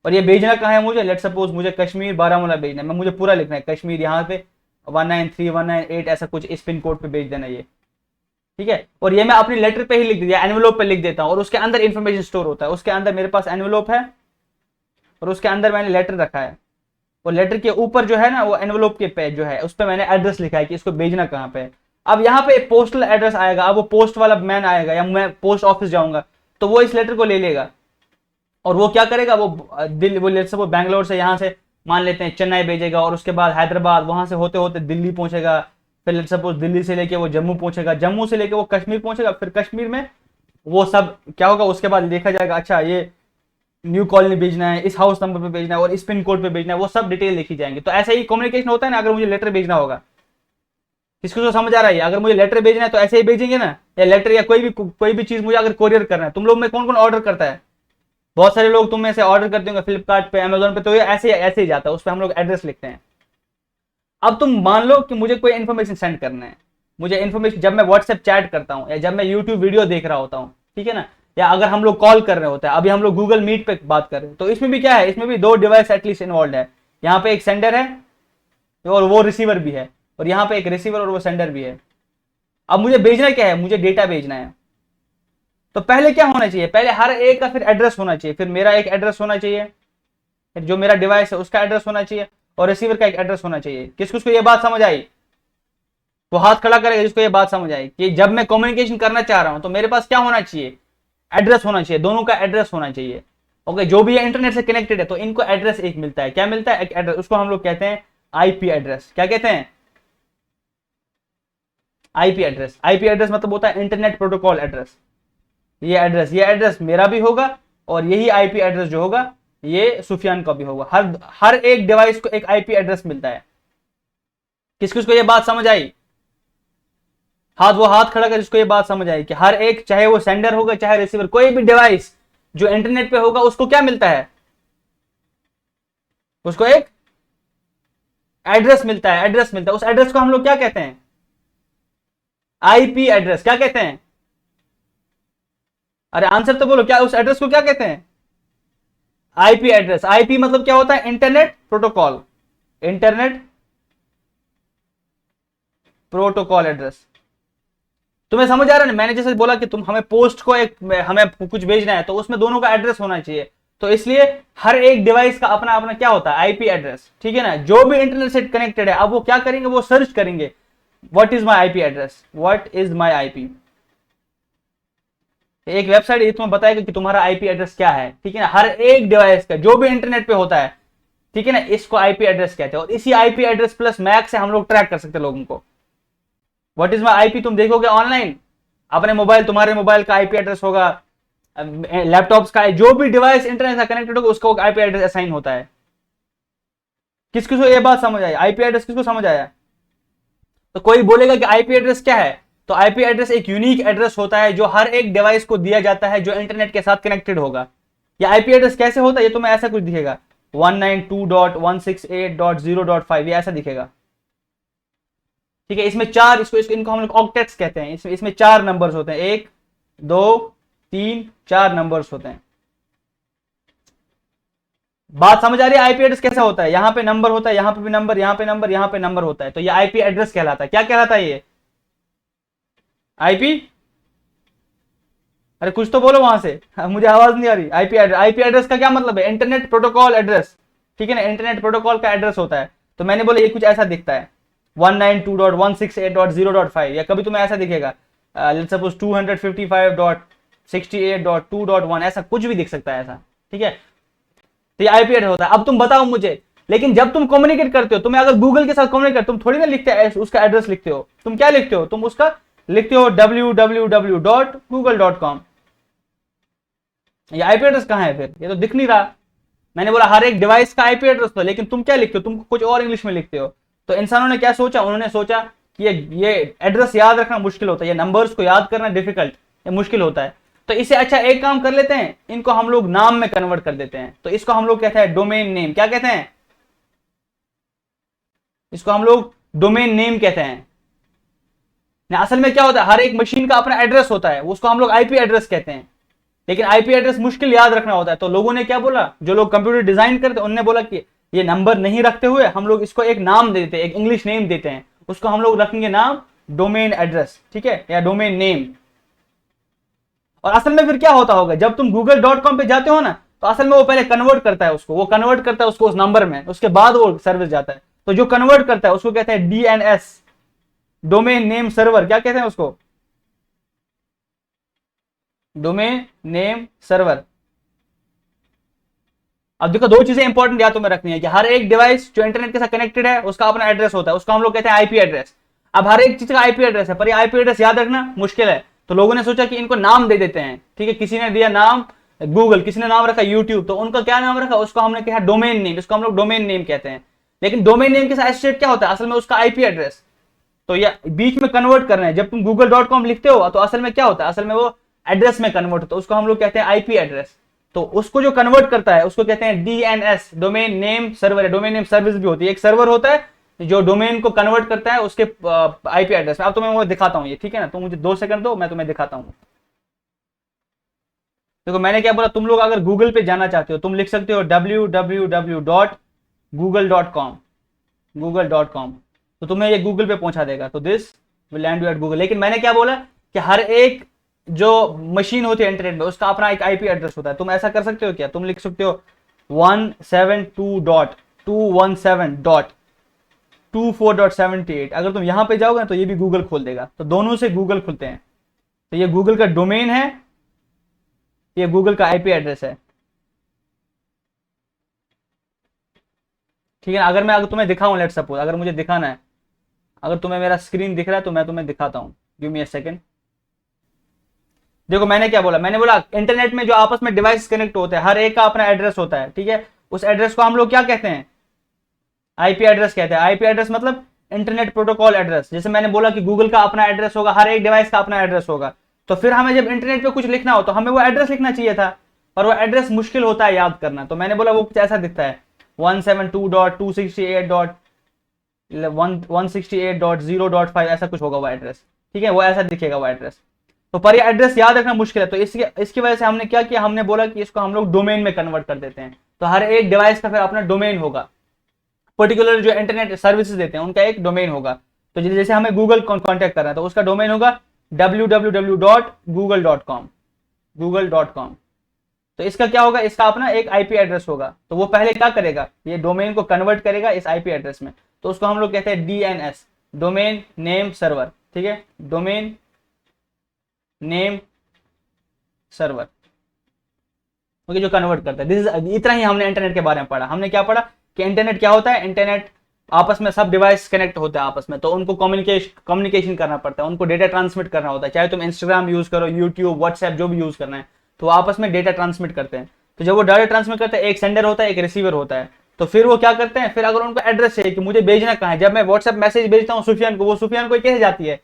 और ये भेजना कहाँ है मुझे? लेट्स सपोज मुझे कश्मीर बारामूला भेजना है, मैं मुझे पूरा लिखना है कश्मीर यहाँ पे 193198 ऐसा कुछ, इस पिन कोड पे भेज देना ये, ठीक है। और ये मैं अपनी लेटर पे ही लिख दिया, एनवेलोप पे लिख देता हूँ, और उसके अंदर इंफॉर्मेशन स्टोर होता है। उसके अंदर मेरे पास एनवेलोप है और उसके अंदर मैंने लेटर रखा है, और लेटर के ऊपर जो है ना वो एनवेलोप के पे जो है उस पर मैंने एड्रेस लिखा है कि इसको भेजना कहाँ पे है। अब यहाँ पे पोस्टल एड्रेस आएगा, अब वो पोस्ट वाला मैन आएगा या मैं पोस्ट ऑफिस जाऊंगा तो वो इस लेटर को ले लेगा और वो क्या करेगा, वो दिल्ली, वो लेट्स सपोज बैंगलोर से यहाँ से मान लेते हैं चेन्नई भेजेगा और उसके बाद हैदराबाद, वहां से होते होते दिल्ली पहुंचेगा, फिर लेट्स सपोज दिल्ली से लेके वो जम्मू पहुंचेगा, जम्मू से लेके वो कश्मीर पहुंचेगा, फिर कश्मीर में वो सब क्या होगा, उसके बाद देखा जाएगा अच्छा ये न्यू कॉलोनी भेजना है, इस हाउस नंबर पे भेजना है और इस पिन कोड पे भेजना है, वो सब डिटेल लिखी जाएंगे। तो ऐसा ही कम्युनिकेशन होता है ना, अगर मुझे लेटर भेजना होगा, किसको तो समझ आ रहा है, अगर मुझे लेटर भेजना है तो ऐसे ही भेजेंगे ना, या लेटर या कोई भी चीज मुझे अगर कोरियर करना है, तुम लोग में कौन कौन ऑर्डर करता है, बहुत सारे लोग तुम में से ऑर्डर करते होंगे फ्लिपकार्ट पे, अमेजोन पे, तो ये ऐसे ही जाता है, उस पर हम लोग एड्रेस लिखते हैं। अब तुम मान लो कि मुझे कोई इन्फॉर्मेशन सेंड करना है, मुझे इन्फॉर्मेशन जब मैं व्हाट्सएप चैट करता हूँ या जब मैं यूट्यूब वीडियो देख रहा होता हूँ, ठीक है ना, या अगर हम लोग कॉल कर रहे होते हैं, अभी हम लोग गूगल मीट पे बात कर रहे हैं, तो इसमें भी क्या है, इसमें भी 2 डिवाइस एटलीस्ट इन्वॉल्व है। यहाँ पे एक सेंडर है और वो रिसीवर भी है, और यहाँ पे एक रिसीवर और वो सेंडर भी है। अब मुझे भेजना क्या है, मुझे डेटा भेजना है, तो पहले क्या होना चाहिए, पहले हर एक का फिर एड्रेस होना चाहिए, फिर मेरा एक एड्रेस होना चाहिए, जो मेरा डिवाइस है उसका एड्रेस होना चाहिए और रिसीवर का एक एड्रेस होना चाहिए। किसको ये बात समझ आई, वो हाथ खड़ा करेगा जिसको ये बात समझ आई कि जब मैं कम्युनिकेशन करना चाह रहा हूं तो मेरे पास क्या होना चाहिए, एड्रेस होना चाहिए, दोनों का एड्रेस होना चाहिए। ओके, जो भी इंटरनेट से कनेक्टेड है तो इनको एड्रेस एक मिलता है, क्या मिलता है, एक एड्रेस, उसको हम लोग कहते हैं आईपी एड्रेस। क्या कहते हैं, आईपी एड्रेस। आईपी एड्रेस मतलब होता है इंटरनेट प्रोटोकॉल एड्रेस। ये एड्रेस मेरा भी होगा और यही आईपी एड्रेस जो होगा ये सुफियान का भी होगा। हर एक डिवाइस को एक आईपी एड्रेस मिलता है। किसको ये बात समझ आई, वो हाथ खड़ा कर जिसको ये बात समझ आई कि हर एक, चाहे वो सेंडर होगा चाहे रिसीवर, कोई भी डिवाइस जो इंटरनेट पे होगा उसको क्या मिलता है, उसको एक एड्रेस मिलता है, उस एड्रेस को हम लोग क्या कहते हैं, आईपी एड्रेस। क्या कहते हैं, अरे आंसर तो बोलो, क्या उस एड्रेस को क्या कहते हैं, आईपी एड्रेस। आईपी मतलब क्या होता है, internet protocol, internet protocol address. तुम्हें समझ आ रहा है ना, मैंने जैसे बोला कि तुम हमें पोस्ट को हमें कुछ भेजना है तो उसमें दोनों का एड्रेस होना चाहिए, तो इसलिए हर एक डिवाइस का अपना अपना क्या होता है, आईपी एड्रेस, ठीक है ना। जो भी इंटरनेट से कनेक्टेड है, अब वो क्या करेंगे, वो सर्च करेंगे what is my IP address, what is my IP. एक वेबसाइट ये तुम्हें बताएगा कि तुम्हारा आईपी एड्रेस क्या है, ठीक है ना। हर एक डिवाइस का जो भी इंटरनेट पे होता है, ठीक है ना, इसको आईपी एड्रेस कहते हैं। और इसी आईपी एड्रेस प्लस मैक से हम लोग ट्रैक कर सकते हैं लोगों को। व्हाट इज माई आईपी तुम देखोगे ऑनलाइन अपने मोबाइल, तुम्हारे मोबाइल का आईपी एड्रेस होगा, लैपटॉप्स का, जो भी डिवाइस इंटरनेट से कनेक्टेड होगा उसको आईपी एड्रेस असाइन होता है। किसको ये बात समझ आई, आईपी एड्रेस किसको समझ आया। तो कोई बोलेगा कि आईपी एड्रेस क्या है, तो आईपी एड्रेस एक यूनिक एड्रेस होता है जो हर एक डिवाइस को दिया जाता है जो इंटरनेट के साथ कनेक्टेड होगा। ये आईपी एड्रेस कैसे होता है, ये तुम्हें ऐसा कुछ दिखेगा 192.168.0.5, ये ऐसा दिखेगा, ठीक है। इसमें चार, इनको हम लोग ऑक्टेट्स कहते हैं। इसमें 4 नंबर्स होते हैं, 1 2 3 4 नंबर्स होते हैं। बात समझ आ रही है, आईपी एड्रेस कैसा होता है, यहां पे नंबर होता है, यहां पे भी नंबर, यहां पे नंबर, यहां पे नंबर होता है, तो ये आईपी एड्रेस कहलाता है। क्या कहलाता है ये, आईपी। अरे कुछ तो बोलो वहां से, मुझे आवाज नहीं आ रही। आईपी एड्रेस, आईपी एड्रेस का क्या मतलब है, इंटरनेट प्रोटोकॉल एड्रेस, ठीक है ना, इंटरनेट प्रोटोकॉल का एड्रेस होता है। तो मैंने बोला ये कुछ ऐसा दिखता है 192.168.0.5, या कभी तुम्हें ऐसा दिखेगा लेट्स सपोज 255.68.2.1, ऐसा कुछ भी दिख सकता है ऐसा, ठीक है। तो ये आईपी एड्रेस होता है। अब तुम बताओ मुझे, लेकिन जब तुम कम्युनिकेट करते हो, तुम्हें अगर गूगल के साथ कम्युनिकेट, तुम थोड़ी ना लिखते हैं उसका एड्रेस लिखते हो, तुम क्या लिखते हो, तुम उसका लिखते हो www.google.com। ये आईपी एड्रेस कहां है फिर, ये तो दिख नहीं रहा। मैंने बोला हर एक डिवाइस का आईपी एड्रेस तो, लेकिन तुम क्या लिखते हो, तुम कुछ और इंग्लिश में लिखते हो। तो इंसानों ने क्या सोचा, उन्होंने सोचा कि ये एड्रेस याद रखना मुश्किल होता है, ये नंबर्स को याद करना डिफिकल्ट, ये मुश्किल होता है। तो इससे अच्छा एक काम कर लेते हैं, इनको हम लोग नाम में कन्वर्ट कर देते हैं। तो इसको हम लोग कहते हैं डोमेन नेम। क्या कहते हैं, इसको हम लोग डोमेन नेम कहते हैं। असल में क्या होता है, हर एक मशीन का अपना एड्रेस होता है, उसको हम लोग आईपी एड्रेस कहते हैं। लेकिन आईपी एड्रेस मुश्किल याद रखना होता है, तो लोगों ने क्या बोला, जो लोग कंप्यूटर डिजाइन करते हैं उन्होंने बोला कि ये नंबर नहीं रखते हुए हम लोग इसको एक नाम दे देते हैं, एक इंग्लिश नेम देते हैं, उसको हम लोग रखेंगे नाम डोमेन एड्रेस, ठीक है, या डोमेन नेम। और असल में फिर क्या होता होगा, जब तुम google.com पे जाते हो ना, तो असल में वो पहले कन्वर्ट करता है उसको, उस नंबर में, उसके बाद वो सर्विस जाता है। तो जो कन्वर्ट करता है उसको कहते हैं डीएनएस, डोमेन नेम सर्वर, क्या कहते हैं उसको, डोमेन नेम सर्वर। अब देखो दो चीजें इंपॉर्टेंट याद तुम्हें रखनी है कि हर एक डिवाइस जो इंटरनेट के साथ कनेक्टेड है उसका अपना एड्रेस होता है, उसको हम लोग कहते हैं आईपी एड्रेस। अब हर एक चीज का आईपी एड्रेस है, पर ये आईपी एड्रेस याद रखना मुश्किल है, तो लोगों ने सोचा कि इनको नाम दे देते हैं, ठीक है। किसी ने दिया नाम गूगल, किसी ने नाम रखा यूट्यूब, तो उनका क्या नाम रखा, उसको हमने कहा डोमेन नेम, इसको हम लोग डोमेन नेम कहते हैं। लेकिन डोमेन नेम के साथ एसोसिएट क्या होता है, असल में उसका आईपी एड्रेस। तो ये बीच में कन्वर्ट करना है, जब तुम google.com लिखते हो तो असल में क्या होता है, असल में वो एड्रेस में कन्वर्ट होता है, उसको हम लोग कहते हैं आईपी एड्रेस। तो उसको जो कन्वर्ट करता है उसको कहते हैं DNS, domain name server. Domain name service भी होती है, एक सर्वर होता है जो डोमेन को कन्वर्ट करता है उसके आईपी एड्रेस में। अब तो मैं वो दिखाता हूँ ये, ठीक है ना, तो मुझे 2 सेकंड दो, मैं तुम्हें दिखाता हूँ। देखो मैंने क्या बोला, तुम लोग अगर गूगल पे जाना चाहते हो तुम लिख सकते हो www.google.com, google.com, तो तुम्हें ये गूगल पे पहुंचा देगा, तो this will land you at Google. लेकिन मैंने क्या बोला कि हर एक जो मशीन होती है इंटरनेट में उसका अपना एक आईपी एड्रेस होता है। तुम ऐसा कर सकते हो क्या, तुम लिख सकते हो 172.217.24.78। अगर तुम यहां पे जाओगे तो ये भी गूगल खोल देगा, तो दोनों से गूगल खुलते हैं। तो ये गूगल का डोमेन है, ये गूगल का आईपी एड्रेस है, ठीक है। अगर तुम्हें दिखाऊं, लेट सपोज अगर मुझे दिखाना है, अगर तुम्हें मेरा स्क्रीन दिख रहा है तो मैं तुम्हें दिखाता हूं, गिव मी अ सेकंड। देखो मैंने क्या बोला, मैंने बोला इंटरनेट में जो आपस में डिवाइस कनेक्ट होते हैं हर एक का अपना एड्रेस होता है, ठीक है। उस एड्रेस को हम लोग क्या कहते हैं, आईपी एड्रेस कहते हैं। आईपी एड्रेस मतलब इंटरनेट प्रोटोकॉल एड्रेस। जैसे मैंने बोला कि गूगल का अपना एड्रेस होगा, हर एक डिवाइस का अपना एड्रेस होगा, तो फिर हमें जब इंटरनेट पे कुछ लिखना हो तो हमें वो एड्रेस लिखना चाहिए था, पर वो एड्रेस मुश्किल होता है याद करना। तो मैंने बोला वो कुछ ऐसा दिखता है 172.268.168.0.5 ऐसा कुछ होगा वो एड्रेस, ठीक है, वो ऐसा दिखेगा वो एड्रेस। तो पर ये एड्रेस याद रखना मुश्किल है, तो इसकी वजह से हमने क्या किया, हमने बोला कि इसको हम लोग डोमेन में कन्वर्ट कर देते हैं। तो हर एक डिवाइस का फिर अपना डोमेन होगा, पर्टिकुलर जो इंटरनेट सर्विसेज देते हैं उनका एक डोमेन होगा। तो जैसे हमें गूगल कॉन्टेक्ट करना है तो उसका डोमेन होगा www.google.com, google.com। तो इसका क्या होगा, इसका अपना एक आईपी एड्रेस होगा। तो वो पहले क्या करेगा, ये डोमेन को कन्वर्ट करेगा इस आईपी एड्रेस में, तो उसको हम लोग कहते हैं डीएनएस, डोमेन नेम सर्वर, ठीक है, डोमेन नेम सर्वर, ओके, जो कन्वर्ट करता है। दिस इज, इतना ही हमने इंटरनेट के बारे में पढ़ा। हमने क्या पढ़ा कि इंटरनेट क्या होता है, इंटरनेट आपस में सब डिवाइस कनेक्ट होते हैं आपस में, तो उनको कम्युनिकेशन करना पड़ता है, उनको डेटा ट्रांसमिट करना होता है। चाहे तुम इंस्टाग्राम यूज करो, यूट्यूब, व्हाट्सएप, जो भी यूज करना है, तो आपस में डेटा ट्रांसमिट करते हैं। तो जब वो डाटा ट्रांसमिट करते हैं, एक सेंडर होता है, एक रिसीवर होता है। तो फिर वो क्या करते हैं, फिर अगर उनको एड्रेस चाहिए कि मुझे भेजना कहाँ है, जब मैं व्हाट्सएप मैसेज भेजता हूँ सुफियान को, वो सुफियान को कैसे जाती है,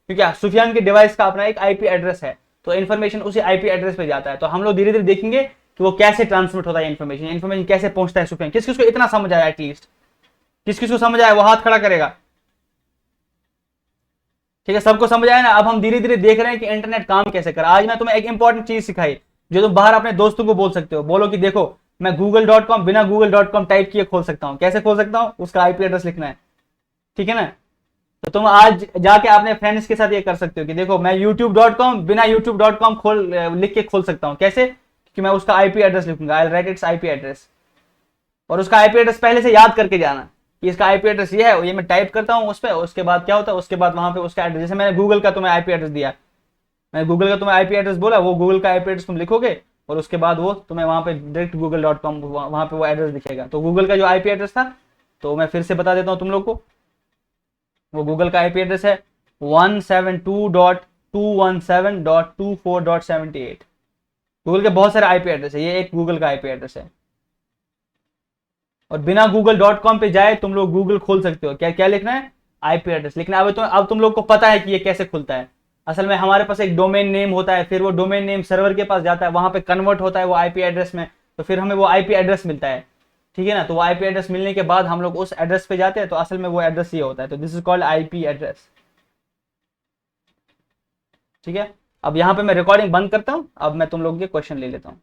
क्योंकि सुफियान के डिवाइस का अपना एक आईपी एड्रेस है, तो इन्फॉर्मेशन उसी आईपी एड्रेस पे जाता है। तो हम लोग धीरे धीरे देखेंगे कि वो कैसे ट्रांसमिट होता है इन्फॉर्मेशन कैसे पहुंचता है सुफियान। किस किस को इतना समझ आया, एटलीस्ट किस किस को समझ आया वो हाथ खड़ा करेगा, ठीक है, सबको समझ आया ना। अब हम धीरे धीरे देख रहे हैं कि इंटरनेट काम कैसे कर। आज मैं तुम्हें एक इंपॉर्टेंट चीज सिखाई जो तुम बाहर अपने दोस्तों को बोल सकते हो, बोलो कि देखो मैं google.com बिना google.com टाइप किए खोल सकता हूं। कैसे खोल सकता हूं, उसका आईपी एड्रेस लिखना है, ठीक है ना। तो तुम आज जाके अपने फ्रेंड्स के साथ ये कर सकते हो कि देखो मैं youtube.com बिना youtube.com लिख के खोल सकता हूं। कैसे, कि मैं उसका आईपी एड्रेस लिखूंगा, आई राइट इट्स आईपी एड्रेस, और उसका आईपी एड्रेस पहले से याद करके जाना कि इसका आईपी एड्रेस ये है, ये मैं टाइप करता हूं उस पर, उसके बाद क्या होता है, उसके बाद वहां पे उसका एड्रेस, जैसे मैंने गूगल का तुम्हें आईपी एड्रेस दिया, मैं गूगल का तुम्हें आईपी एड्रेस बोला, वो गूगल का आईपी एड्रेस तुम लिखोगे और उसके बाद वो तुम्हें वहां पे डायरेक्ट google.com वहां पे वो एड्रेस दिखेगा। तो गूगल का जो आईपी एड्रेस था, तो मैं फिर से बता देता हूं तुम लोग को, वो गूगल का आईपी एड्रेस है 172.217.24.78। गूगल के बहुत सारे आईपी एड्रेस है, ये एक गूगल का आईपी एड्रेस है। और बिना google.com पे जाए तुम लोग गूगल खोल सकते हो। क्या क्या लिखना है, आईपी एड्रेस लिखना है। अब तुम लोग को पता है कि ये कैसे खुलता है। असल में हमारे पास एक डोमेन नेम होता है, फिर वो डोमेन नेम सर्वर के पास जाता है, वहां पे कन्वर्ट होता है वो आईपी एड्रेस में, तो फिर हमें वो आईपी एड्रेस मिलता है, ठीक है ना। तो वो आईपी एड्रेस मिलने के बाद हम लोग उस एड्रेस पे जाते हैं, तो असल में वो एड्रेस ये होता है। तो this is called IP address, ठीक है। अब यहाँ पे मैं रिकॉर्डिंग बंद करता हूँ, अब मैं तुम लोग के क्वेश्चन ले लेता हूँ।